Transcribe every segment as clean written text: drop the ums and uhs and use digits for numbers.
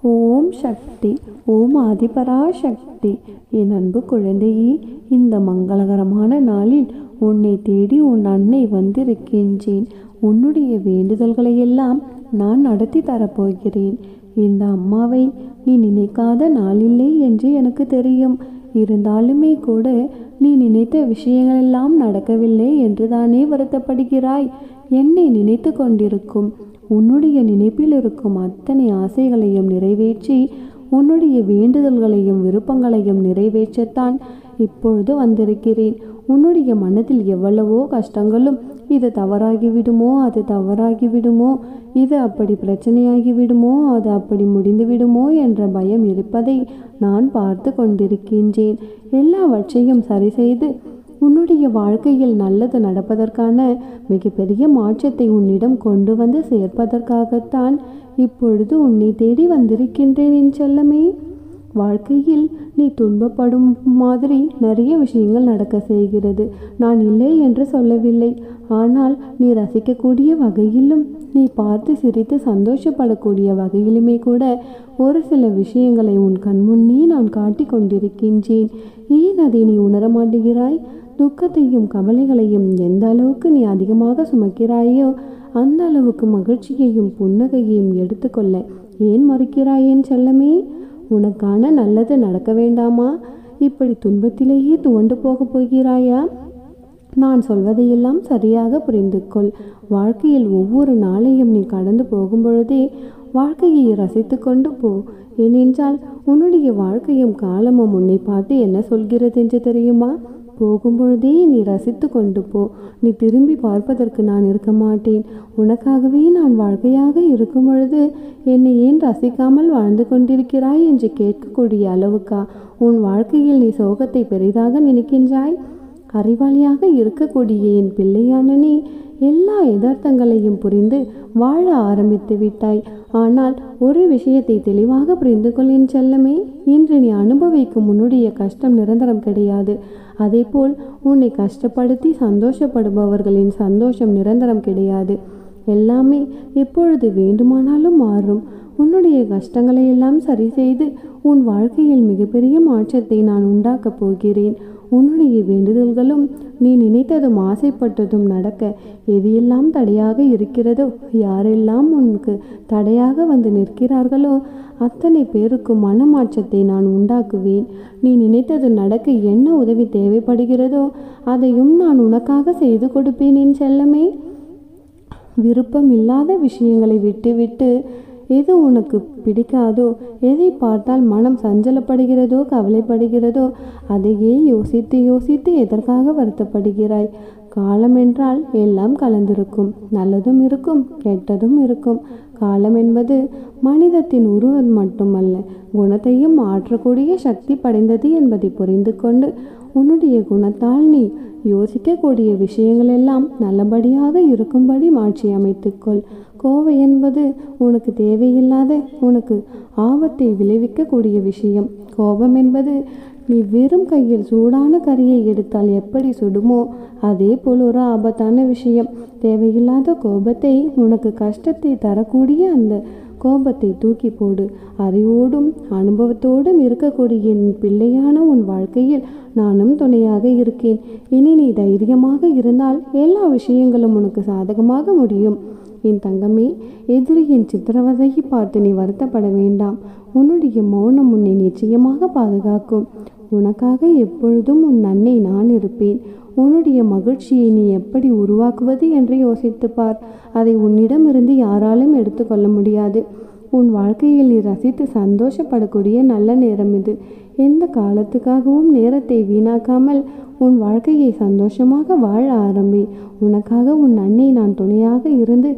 ஓம் சக்தி. ஓம் ஆதிபராசக்தி. என் அன்பு குழந்தையே, இந்த மங்களகரமான நாளில் உன்னை தேடி உன் அன்னை வந்திருக்கின்றேன். உன்னுடைய வேண்டுதல்களையெல்லாம் நான் நடத்தி தரப்போகிறேன். இந்த அம்மாவை நீ நினைக்காத நாளில்லை என்று எனக்கு தெரியும். இருந்தாலுமே கூட நீ நினைத்த விஷயங்களெல்லாம் நடக்கவில்லை என்று தானே வருத்தப்படுகிறாய். என்னை நினைத்து கொண்டிருக்கும் உன்னுடைய நினைப்பில் இருக்கும் அத்தனை ஆசைகளையும் நிறைவேற்றி உன்னுடைய வேண்டுதல்களையும் விருப்பங்களையும் நிறைவேற்றத்தான் இப்பொழுது வந்திருக்கிறேன். உன்னுடைய மனதில் எவ்வளவோ கஷ்டங்களும், இது தவறாகிவிடுமோ, அது தவறாகிவிடுமோ, இது அப்படி பிரச்சனையாகிவிடுமோ, அது அப்படி முடிந்து விடுமோ என்ற பயம் இருப்பதை நான் பார்த்து கொண்டிருக்கின்றேன். எல்லாவற்றையும் சரி செய்து உன்னுடைய வாழ்க்கையில் நல்லது நடப்பதற்கான மிகப்பெரிய மாற்றத்தை உன்னிடம் கொண்டு வந்து சேர்ப்பதற்காகத்தான் இப்பொழுது உன்னை தேடி வந்திருக்கின்றேன் என் செல்லமே. வாழ்க்கையில் நீ துன்பப்படும் மாதிரி நிறைய விஷயங்கள் நடக்க செய்கிறது. நான் இல்லை என்று சொல்லவில்லை. ஆனால் நீ ரசிக்கக்கூடிய வகையிலும், நீ பார்த்து சிரித்து சந்தோஷப்படக்கூடிய வகையிலுமே கூட ஒரு சில விஷயங்களை உன் கண்முன்னே நான் காட்டி கொண்டிருக்கின்றேன். ஏன் அதை நீ உணர மாட்டேங்கிறாய்? துக்கத்தையும் கவலைகளையும் எந்த அளவுக்கு நீ அதிகமாக சுமக்கிறாயோ அந்த அளவுக்கு மகிழ்ச்சியையும் புன்னகையையும் எடுத்துக்கொள்ள ஏன் மறுக்கிறாய் என் செல்லமே? உனக்கான நல்லது நடக்க வேண்டாமா? இப்படி துன்பத்திலேயே துவண்டு போகப் போகிறாயா? நான் சொல்வதையெல்லாம் சரியாக புரிந்து கொள். வாழ்க்கையில் ஒவ்வொரு நாளையும் நீ கடந்து போகும் பொழுதே வாழ்க்கையை ரசித்து கொண்டு போ. ஏனென்றால் உன்னுடைய வாழ்க்கையும் காலமும் உன்னை பார்த்து என்ன சொல்கிறது என்று தெரியுமா? போகும்பொழுதே நீ ரசித்து கொண்டு போ. நீ திரும்பி பார்ப்பதற்கு நான் இருக்க மாட்டேன். உனக்காகவே நான் வாழ்க்கையாக இருக்கும் பொழுது என்னை ஏன் ரசிக்காமல் வாழ்ந்து கொண்டிருக்கிறாய் என்று கேட்கக்கூடிய அளவுக்கா உன் வாழ்க்கையில் நீ சோகத்தை பெரிதாக நினைக்கின்றாய்? அறிவாளியாக இருக்கக்கூடிய என் பிள்ளையான நீ எல்லா யதார்த்தங்களையும் புரிந்து வாழ ஆரம்பித்து விட்டாய். ஆனால் ஒரு விஷயத்தை தெளிவாக புரிந்து கொள் என் செல்லமே. இன்று நீ அனுபவிக்கும் உன்னுடைய கஷ்டம் நிரந்தரம் கிடையாது. அதேபோல் உன்னை கஷ்டப்படுத்தி சந்தோஷப்படுபவர்களின் சந்தோஷம் நிரந்தரம் கிடையாது. எல்லாமே எப்பொழுது வேண்டுமானாலும் மாறும். உன்னுடைய கஷ்டங்களை எல்லாம் சரி செய்து உன் வாழ்க்கையில் மிகப்பெரிய மாற்றத்தை நான் உண்டாக்கப் போகிறேன். உன்னுடைய வேண்டுதல்களும் நீ நினைத்ததும் ஆசைப்பட்டதும் நடக்க எது எல்லாம் தடையாக இருக்கிறதோ, யாரெல்லாம் உனக்கு தடையாக வந்து நிற்கிறார்களோ அத்தனை பேருக்கும் மனமாற்றத்தை நான் உண்டாக்குவேன். நீ நினைத்தது நடக்க என்ன உதவி தேவைப்படுகிறதோ அதையும் நான் உனக்காக செய்து கொடுப்பேன் என் செல்லமே. விருப்பம் இல்லாத விஷயங்களை விட்டுவிட்டு எது உனக்கு பிடிக்காதோ, எதை பார்த்தால் மனம் சஞ்சலப்படுகிறதோ, கவலைப்படுகிறதோ அதையே யோசித்து யோசித்து எதற்காக வருத்தப்படுகிறாய்? காலம் என்றால் எல்லாம் கலந்திருக்கும். நல்லதும் இருக்கும், கெட்டதும் இருக்கும். காலம் என்பது மனிதத்தின் உருவம் மட்டுமல்ல, குணத்தையும் மாற்றக்கூடிய சக்தி படைந்தது என்பதை புரிந்து கொண்டு உன்னுடைய குணத்தால் நீ யோசிக்கக்கூடிய விஷயங்கள் எல்லாம் நல்லபடியாக இருக்கும்படி மாற்றி அமைத்துக்கொள். கோவை என்பது உனக்கு தேவையில்லாத, உனக்கு ஆபத்தை விளைவிக்கக்கூடிய விஷயம். கோபம் என்பது நீ வெறும் கையில் சூடான கரியை எடுத்தால் எப்படி சுடுமோ அதே போல் ஒரு ஆபத்தான விஷயம். தேவையில்லாத கோபத்தை, உனக்கு கஷ்டத்தை தரக்கூடிய அந்த கோபத்தை தூக்கி போடு. அறிவோடும் அனுபவத்தோடும் இருக்கக்கூடிய என் பிள்ளையான உன் வாழ்க்கையில் நானும் துணையாக இருக்கேன். இனி நீ தைரியமாக இருந்தால் எல்லா விஷயங்களும் உனக்கு சாதகமாக முடியும். என் தங்கமே, எதிரியின் சித்திரவதையை பார்த்து நீ வருத்தப்பட வேண்டாம். உன்னுடைய மௌனம் உன்னை நிச்சயமாக பாதுகாக்கும். உனக்காக எப்பொழுதும் உன் அன்னை நான் இருப்பேன். உன்னுடைய மகிழ்ச்சியை நீ எப்படி உருவாக்குவது என்று யோசித்து பார். அதை உன்னிடமிருந்து யாராலும் எடுத்துக்கொள்ள முடியாது. உன் வாழ்க்கையில் நீ ரசித்து சந்தோஷப்படக்கூடிய நல்ல நேரம் இது. எந்த காலத்துக்காகவும் நேரத்தை வீணாக்காமல் உன் வாழ்க்கையை சந்தோஷமாக வாழ ஆரம்பி. உனக்காக உன் அன்னை நான் துணையாக இருந்து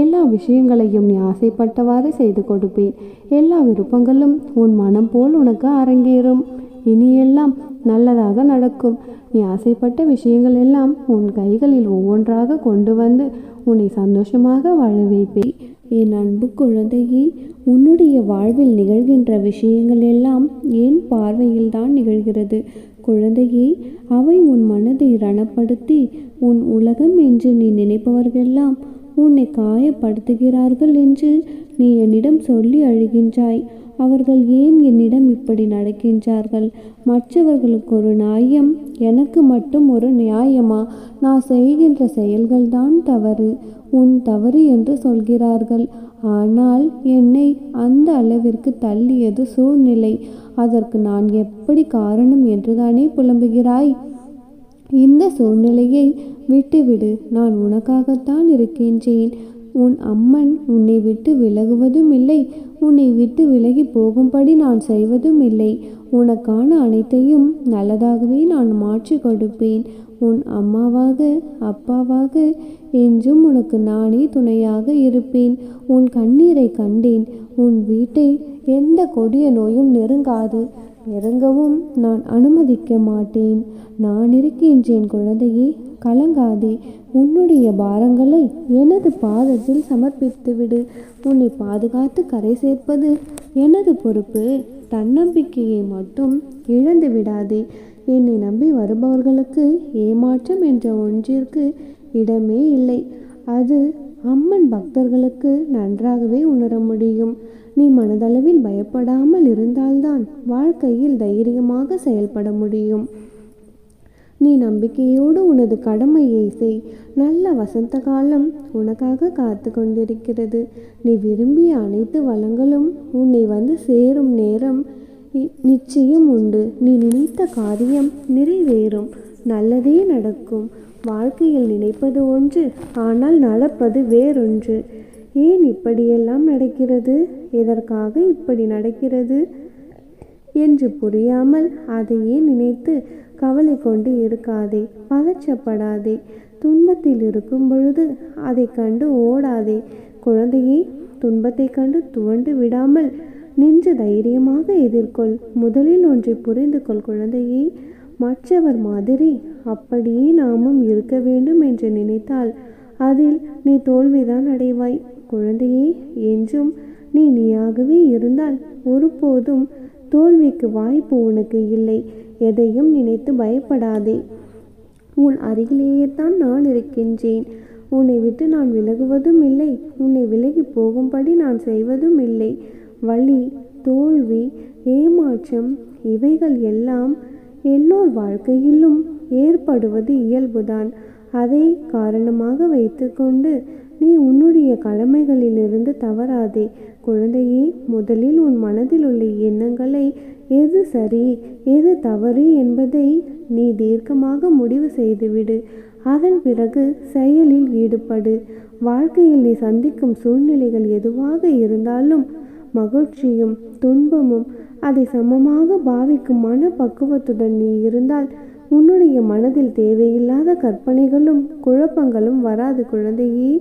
எல்லா விஷயங்களையும் நீ ஆசைப்பட்டவாறு செய்து கொடுப்பேன். எல்லா விருப்பங்களும் உன் மனம் போல் உனக்கு அரங்கேறும். இனியெல்லாம் நல்லதாக நடக்கும். நீ ஆசைப்பட்ட விஷயங்கள் எல்லாம் உன் கைகளில் ஒவ்வொன்றாக கொண்டு வந்து உன்னை சந்தோஷமாக வாழ வைப்பேன். என் அன்பு குழந்தையே, உன்னுடைய வாழ்வில் நிகழ்கின்ற விஷயங்கள் எல்லாம் என் பார்வையில் தான் நிகழ்கிறது. குழந்தையே, அவை உன் மனதை ரணப்படுத்தி உன் உலகம் என்று நீ நினைப்பவர்களெல்லாம் உன்னை காயப்படுத்துகிறார்கள் என்று நீ என்னிடம் சொல்லி அழுகின்றாய். அவர்கள் ஏன் என்னிடம் இப்படி நடக்கின்றார்கள்? மற்றவர்களுக்கு ஒரு நியாயம், எனக்கு மட்டும் ஒரு நியாயமா? நான் செய்கின்ற செயல்கள்தான் தவறு, உன் தவறு என்று சொல்கிறார்கள். ஆனால் என்னை அந்த அளவிற்கு தள்ளியது சூழ்நிலை. அதற்கு நான் எப்படி காரணம் என்றுதானே புலம்புகிறாய்? இந்த சூழ்நிலையை விட்டுவிடு. நான் உனக்காகத்தான் இருக்கின்றேன். உன் அம்மன் உன்னை விட்டு விலகுவதும் இல்லை, உன்னை விட்டு விலகி போகும்படி நான் செய்வதும் இல்லை. உனக்கான அனைத்தையும் நல்லதாகவே நான் மாற்றி கொடுப்பேன். உன் அம்மாவாக அப்பாவாக என்றும் உனக்கு நானே துணையாக இருப்பேன். உன் கண்ணீரை கண்டேன். உன் வீட்டை எந்த கொடிய நோயும் நெருங்காது. நெருங்கவும் நான் அனுமதிக்க மாட்டேன். நான் இருக்கின்றேன் குழந்தையே, கலங்காதே. உன்னுடைய பாரங்களை எனது பாதத்தில் சமர்ப்பித்துவிடு. உன்னை பாதுகாத்து கரை சேர்ப்பது எனது பொறுப்பு. தன்னம்பிக்கையை மட்டும் இழந்து விடாதே. என்னை நம்பி வருபவர்களுக்கு ஏமாற்றம் என்ற ஒன்றிற்கு இடமே இல்லை. அது அம்மன் பக்தர்களுக்கு நன்றாகவே உணர முடியும். நீ மனதளவில் பயப்படாமல் இருந்தால்தான் வாழ்க்கையில் தைரியமாக செயல்பட முடியும். நீ நம்பிக்கையோடு உனது கடமையை செய். நல்ல வசந்த காலம் உனக்காக காத்து கொண்டிருக்கிறது. நீ விரும்பிய அனைத்து வளங்களும் உன்னை வந்து சேரும் நேரம் நிச்சயம் உண்டு. நீ நினைத்த காரியம் நிறைவேறும். நல்லதே நடக்கும். வாழ்க்கையில் நினைப்பது ஒன்று, ஆனால் நடப்பது வேறொன்று. ஏன் இப்படியெல்லாம் நடக்கிறது, எதற்காக இப்படி நடக்கிறது என்று புரியாமல் அதையே நினைத்து கவலை கொண்டு இருக்காதே. பதற்றப்படாதே. துன்பத்தில் இருக்கும் பொழுது அதை கண்டு ஓடாதே. குழந்தையே, துன்பத்தை கண்டு துவண்டு விடாமல் நின்று தைரியமாக எதிர்கொள். முதலில் ஒன்றை புரிந்து கொள் குழந்தையே, மற்றவர் மாதிரி அப்படியே நாமும் இருக்க வேண்டும் என்று நினைத்தால் அதில் நீ தோல்விதான் அடைவாய். குழந்தையே, என்றும் நீ நீயாகவே இருந்தால் ஒருபோதும் தோல்விக்கு வாய்ப்பு உனக்கு இல்லை. எதையும் நினைத்து பயப்படாதே. உன் அருகிலேயே தான் நான் இருக்கின்றேன். உன்னை விட்டு நான் விலகுவதும் இல்லை, உன்னை விலகி போகும்படி நான் செய்வதும் இல்லை. வலி, தோல்வி, ஏமாற்றம் இவைகள் எல்லாம் எல்லோர் வாழ்க்கையிலும் ஏற்படுவது இயல்புதான். அதை காரணமாக வைத்துக்கொண்டு நீ உன்னுடைய கடமைகளிலிருந்து தவறாதே. குழந்தையே, முதலில் உன் மனதில் உள்ள எண்ணங்களை எது சரி எது தவறு என்பதை நீ தீர்க்கமாக முடிவு செய்துவிடு. அதன் பிறகு செயலில் ஈடுபடு. வாழ்க்கையில் நீ சந்திக்கும் சூழ்நிலைகள் எதுவாக இருந்தாலும் மகிழ்ச்சியும் துன்பமும் அதை சமமாக பாவிக்கும் மனப்பக்குவத்துடன் நீ இருந்தால் உன்னுடைய மனதில் தேவையில்லாத கற்பனைகளும் குழப்பங்களும் வராது. குழந்தையே,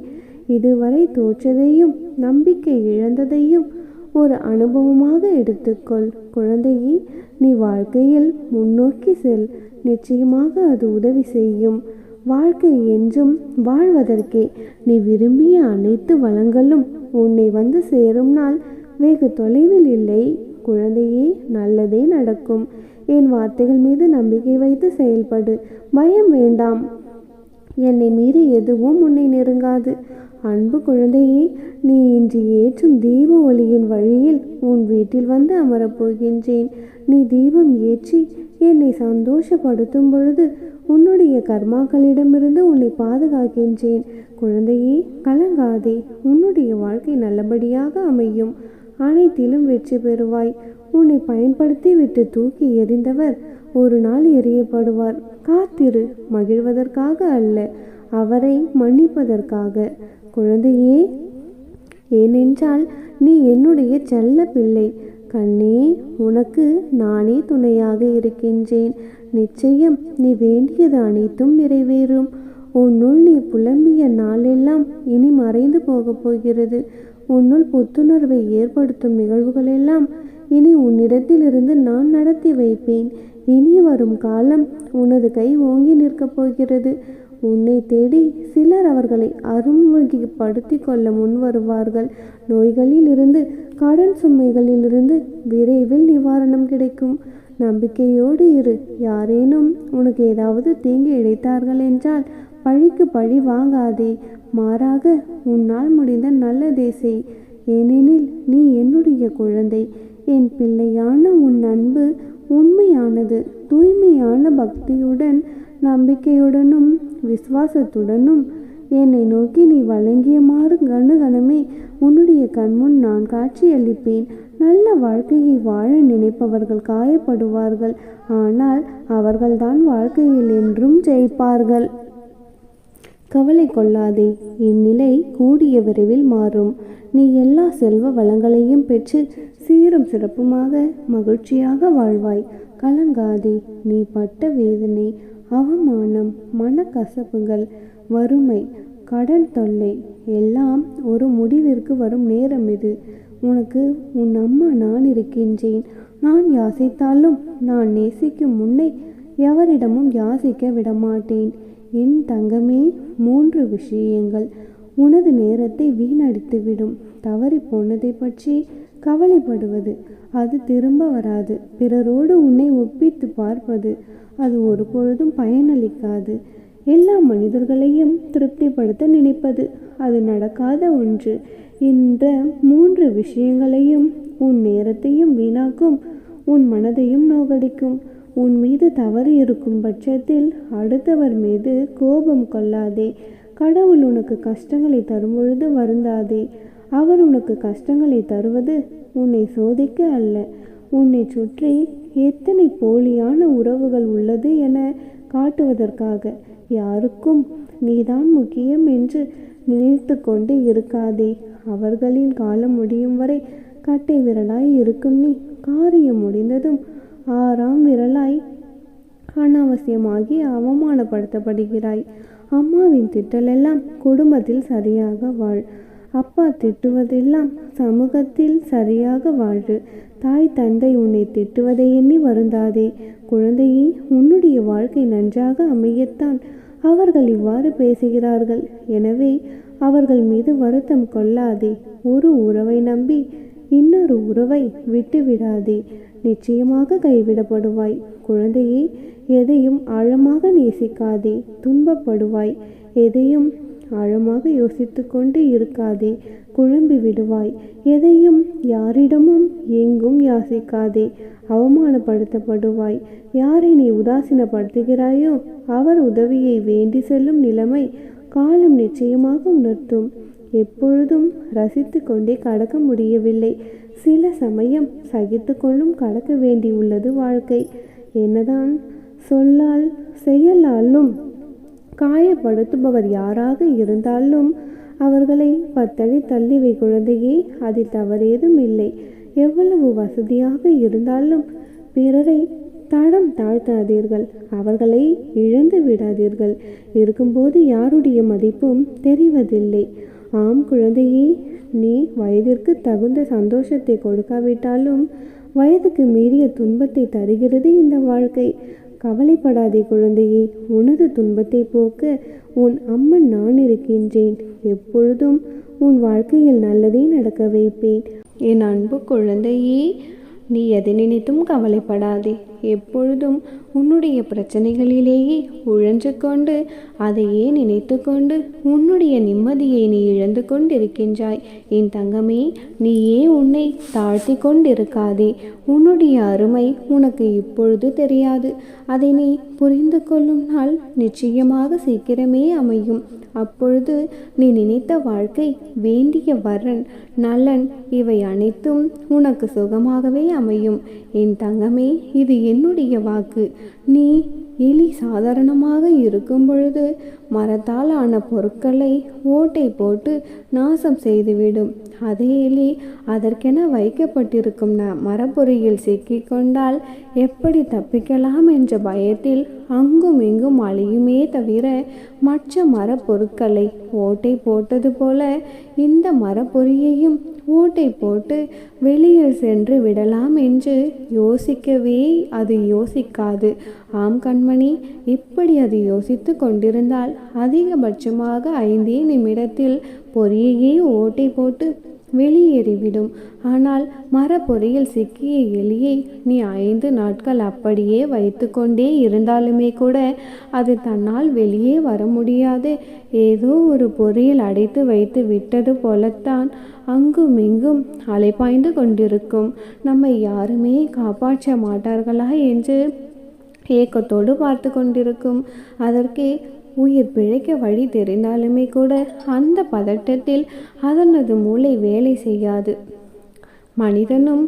இதுவரை தோற்றதையும் நம்பிக்கை இழந்ததையும் ஒரு அனுபவமாக எடுத்துக்கொள். குழந்தையே, நீ வாழ்க்கையில் முன்னோக்கி செல். நிச்சயமாக அது உதவி செய்யும். வாழ்க்கை என்றும் வாழ்வதற்கே. நீ விரும்பிய அனைத்து வளங்களும் உன்னை வந்து சேரும் நாள் வெகு தொலைவில் இல்லை. குழந்தையே, நல்லதே நடக்கும். என் வார்த்தைகள் மீது நம்பிக்கை வைத்து செயல்படு. பயம் வேண்டாம். என்னை மீறி எதுவும் உன்னை நெருங்காது. அன்பு குழந்தையே, நீ இன்று ஏற்றும் தீப ஒளியின் வழியில் உன் வீட்டில் வந்து அமரப்போகின்றேன். நீ தீபம் ஏற்றி என்னை சந்தோஷப்படுத்தும் பொழுது உன்னுடைய கர்மாக்களிடமிருந்து உன்னை பாதுகாக்கின்றேன். குழந்தையே, கலங்காதே. உன்னுடைய வாழ்க்கை நல்லபடியாக அமையும். அனைத்திலும் வெற்றி பெறுவாய். உன்னை பயன்படுத்தி விட்டு தூக்கி எறிந்தவர் ஒரு நாள் எறியப்படுவார். காத்திரு. மகிழ்வதற்காக அல்ல, அவரை மன்னிப்பதற்காக. குழந்தையே, ஏனென்றால் நீ என்னுடைய செல்ல பிள்ளை. கண்ணே, உனக்கு நானே துணையாக இருக்கின்றேன். நிச்சயம் நீ வேண்டியது அனைத்தும் நிறைவேறும். உன்னுள் நீ புலம்பிய நாளெல்லாம் இனி மறைந்து போகப் போகிறது. உன்னுள் புத்துணர்வை ஏற்படுத்தும் நிகழ்வுகளெல்லாம் இனி உன்னிடத்திலிருந்து நான் நடத்தி வைப்பேன். இனி வரும் காலம் உனது கை ஓங்கி நிற்கப் போகிறது. உன்னை தேடி சிலர் அவர்களை அறிமுகப்படுத்தி கொள்ள முன் வருவார்கள். நோய்களிலிருந்து கடன் சுமைகளிலிருந்து விரைவில் நிவாரணம் கிடைக்கும். நம்பிக்கையோடு இரு. யாரேனும் உனக்கு ஏதாவது தீங்கு இழைத்தார்கள் என்றால் பழிக்கு பழி வாங்காதே. மாறாக உன்னால் முடிந்த நல்லதே செய். ஏனெனில் நீ என்னுடைய குழந்தை. என் பிள்ளையான உன் அன்பு உண்மையானது. தூய்மையான பக்தியுடன், நம்பிக்கையுடனும் விசுவாசத்துடனும் என்னை நோக்கி நீ வழங்கியமாறு கணமே உன்னுடைய கண்முன் நான் காட்சியளிப்பேன். நல்ல வாழ்க்கையை வாழ நினைப்பவர்கள் காயப்படுவார்கள், ஆனால் அவர்கள்தான் வாழ்க்கையில் என்றும் ஜெயிப்பார்கள். கவலை கொள்ளாதே, இந்நிலை கூடிய விரைவில் மாறும். நீ எல்லா செல்வ வளங்களையும் பெற்று சீரும் சிறப்புமாக மகிழ்ச்சியாக வாழ்வாய். கலங்காதே. நீ பட்ட வேதனை, அவமானம், மனக்கசப்புகள், வறுமை, கடன் தொல்லை எல்லாம் ஒரு முடிவிற்கு வரும் நேரம் இது. உனக்கு உன் அம்மா நான் இருக்கின்றேன். நான் யாசித்தாலும் நான் நேசிக்கும் உன்னை எவரிடமும் யாசிக்க விடமாட்டேன். என் தங்கமே, 3 விஷயங்கள் உனது நேரத்தை வீணடித்துவிடும். தவறி போனதை பற்றி கவலைப்படுவது, அது திரும்ப வராது. பிறரோடு உன்னை ஒப்பித்து பார்ப்பது, அது ஒரு பொழுதும் பயனளிக்காது. எல்லா மனிதர்களையும் திருப்திப்படுத்த நினைப்பது, அது நடக்காத ஒன்று. இந்த 3 விஷயங்களையும் உன் நேரத்தையும் வீணாக்கும், உன் மனதையும் நோகடிக்கும். உன் மீது தவறு இருக்கும் பட்சத்தில் அடுத்தவர் மீது கோபம் கொள்ளாதே. கடவுள் உனக்கு கஷ்டங்களை தரும்பொழுது வருந்தாதே. அவர் உனக்கு கஷ்டங்களை தருவது உன்னை சோதிக்க அல்ல, உன்னை சுற்றி எத்தனை போலியான உறவுகள் உள்ளது என காட்டுவதற்காக. யாருக்கும் நீதான் முக்கியம் என்று நினைத்து கொண்டு இருக்காதே. அவர்களின் காலம் முடியும் வரை கட்டை விரலாய் இருக்கும் நீ, காரியம் முடிந்ததும் 6ஆம் விரலாய் அனாவசியமாகி அவமானப்படுத்தப்படுகிறாய். அம்மாவின் திட்டலெல்லாம் குடும்பத்தில் சரியாக வாழ். அப்பா திட்டுவதெல்லாம் சமூகத்தில் சரியாக வாழு. தாய் தந்தை உன்னை திட்டுவதை எண்ணி வருந்தாதே. குழந்தையே, உன்னுடைய வாழ்க்கை நன்றாக அமையத்தான் அவர்கள் இவ்வாறு பேசுகிறார்கள். எனவே அவர்கள் மீது வருத்தம் கொள்ளாதே. ஒரு உறவை நம்பி இன்னொரு உறவை விட்டுவிடாதே. நிச்சயமாக கைவிடப்படுவாய். குழந்தையே, எதையும் ஆழமாக நேசிக்காதே, துன்பப்படுவாய். எதையும் ஆழமாக யோசித்து கொண்டு இருக்காதே, குழம்பி விடுவாய். எதையும் யாரிடமும் எங்கும் யாசிக்காதே, அவமானப்படுத்தப்படுவாய். யாரை நீ உதாசீனப்படுத்துகிறாயோ அவர் உதவியை வேண்டி செல்லும் நிலைமை காலம் நிச்சயமாக உணர்த்தும். எப்பொழுதும் ரசித்து கொண்டே கடக்க முடியவில்லை. சில சமயம் சகித்து கொண்டும் கடக்க வேண்டியுள்ளது வாழ்க்கை. என்னதான் சொல்லால் செயலாலும் காயப்படுத்துபவர் யாராக இருந்தாலும் அவர்களை 10 அடி தள்ளிவை குழந்தையே, அதில் தவறேதும் இல்லை. எவ்வளவு வசதியாக இருந்தாலும் பிறரை தடம் தாழ்த்தாதீர்கள், அவர்களை இழந்து விடாதீர்கள். இருக்கும்போது யாருடைய மதிப்பும் தெரிவதில்லை. ஆம் குழந்தையே, நீ வயதிற்கு தகுந்த சந்தோஷத்தை கொடுக்காவிட்டாலும் வயதுக்கு மீறிய துன்பத்தை தருகிறது இந்த வாழ்க்கை. கவலைப்படாதே குழந்தையே, உனது துன்பத்தை போக்க உன் அம்மன் நான் இருக்கின்றேன். எப்பொழுதும் உன் வாழ்க்கையில் நல்லதே நடக்க வைப்பேன். என் அன்பு குழந்தையே, நீ எதை நினைத்தும் கவலைப்படாதே. எப்பொழுதும் உன்னுடைய பிரச்சனைகளிலேயே உழன்று கொண்டு அதையே நினைத்து கொண்டு உன்னுடைய நிம்மதியை நீ இழந்து கொண்டிருக்கின்றாய். என் தங்கமே, நீயே உன்னை தாழ்த்தி கொண்டிருக்காதே. உன்னுடைய அருமை உனக்கு இப்பொழுது தெரியாது. அதை நீ புரிந்து கொள்ளும் நாள் நிச்சயமாக சீக்கிரமே அமையும். அப்பொழுது நீ நினைத்த வாழ்க்கை, வேண்டிய வரன், நலன் இவை அனைத்தும் உனக்கு சுகமாகவே அமையும். என் தங்கமே, இது என்னுடைய வாக்கு. நீ எலி சாதாரணமாக இருக்கும் பொழுது மரத்தால் ஆன பொருட்களை ஓட்டை போட்டு நாசம் செய்துவிடும். அதே எலி அதற்கென வைக்கப்பட்டிருக்கும் மரப்பொறியில் சிக்கிக்கொண்டால் எப்படி தப்பிக்கலாம் என்ற பயத்தில் அங்கும் இங்கும் அழியுமே தவிர மற்ற மரப்பொருட்களை ஓட்டை போட்டது போல இந்த மரப்பொறியையும் ஓட்டை போட்டு வெளியில் சென்று விடலாம் என்று யோசிக்கவே அது யோசிக்காது. ஆம் கண்மணி, இப்படி அது யோசித்து கொண்டிருந்தால் அதிகபட்சமாக 5 நிமிடத்தில் பொறியையே ஓட்டை போட்டு வெளியேறிவிடும். ஆனால் மரப்பொறியில் சிக்கிய எலியை நீ 5 நாட்கள் அப்படியே வைத்து கொண்டே இருந்தாலுமே கூட அது தன்னால் வெளியே வர முடியாது. ஏதோ ஒரு பொறியில் அடைத்து வைத்து விட்டது போலத்தான் அங்கும் இங்கும் அலைபாய்ந்து கொண்டிருக்கும். நம்மை யாருமே காப்பாற்ற மாட்டார்களா என்று ஏக்கத்தோடு பார்த்து கொண்டிருக்கும். அதற்கே உயிர் பிழைக்க வழி தெரிந்தாலுமே கூட அந்த பதட்டத்தில் அதனது மூளை வேலை செய்யாது. மனிதனும்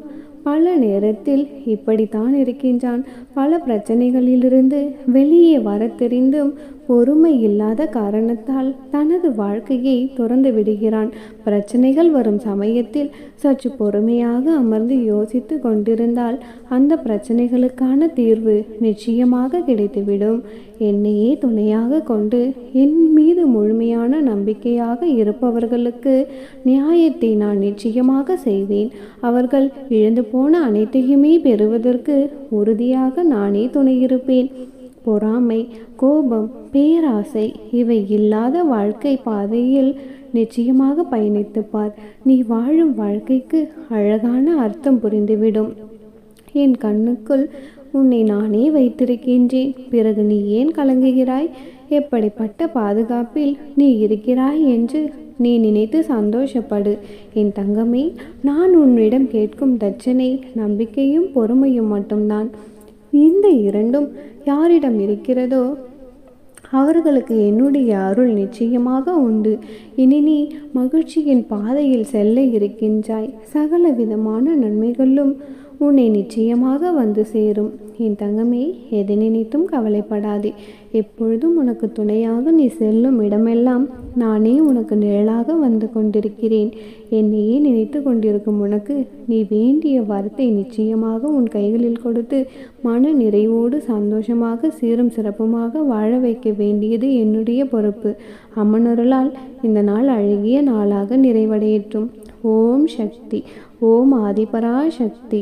பல நேரத்தில் இப்படித்தான் இருக்கின்றான். பல பிரச்சனைகளிலிருந்து வெளியே வர தெரிந்தும் பொறுமை இல்லாத காரணத்தால் தனது வாழ்க்கையை துறந்து விடுகிறான். பிரச்சனைகள் வரும் சமயத்தில் சற்று பொறுமையாக அமர்ந்து யோசித்து கொண்டிருந்தால் அந்த பிரச்சனைகளுக்கான தீர்வு நிச்சயமாக கிடைத்துவிடும். என்னையே துணையாக கொண்டு என் மீது முழுமையான நம்பிக்கையாக இருப்பவர்களுக்கு நியாயத்தை நான் நிச்சயமாக செய்வேன். அவர்கள் இழந்து போன அனைத்தையுமே பெறுவதற்கு உறுதியாக நானே துணையிருப்பேன். பொறாமை, கோபம், பேராசை இவை இல்லாத வாழ்க்கை பாதையில் நிச்சயமாக பயணித்துப்பார். நீ வாழும் வாழ்க்கைக்கு அழகான அர்த்தம் புரிந்துவிடும். என் கண்ணுக்குள் உன்னை நானே வைத்திருக்கின்றேன். பிறகு நீ ஏன் கலங்குகிறாய்? எப்படிப்பட்ட பாதுகாப்பில் நீ இருக்கிறாய் என்று நீ நினைத்து சந்தோஷப்படு. என் தங்கமே, நான் உன்னிடம் கேட்கும் தட்சணை நம்பிக்கையும் பொறுமையும் மட்டும்தான். இந்த இரண்டும் யாரிடம் இருக்கிறதோ அவர்களுக்கு என்னுடைய அருள் நிச்சயமாக உண்டு. இனி நீ மகிழ்ச்சியின் பாதையில் செல்ல இருக்கின்றாய். சகல விதமான நன்மைகளும் உன்னை நிச்சயமாக வந்து சேரும். என் தங்கமே, எதை நினைத்தும் கவலைப்படாதே. எப்பொழுதும் உனக்கு துணையாக நீ செல்லும் இடமெல்லாம் நானே உனக்கு நிழலாக வந்து கொண்டிருக்கிறேன். என்னையே நினைத்து கொண்டிருக்கும் உனக்கு நீ வேண்டிய வரத்தை நிச்சயமாக உன் கைகளில் கொடுத்து மன நிறைவோடு சந்தோஷமாக சீரும் சிறப்புமாக வாழ வைக்க வேண்டியது என்னுடைய பொறுப்பு. அம்மனருளால் இந்த நாள் அழகிய நாளாக நிறைவடையட்டும். ஓம் சக்தி. ஓம் ஆதிபராசக்தி.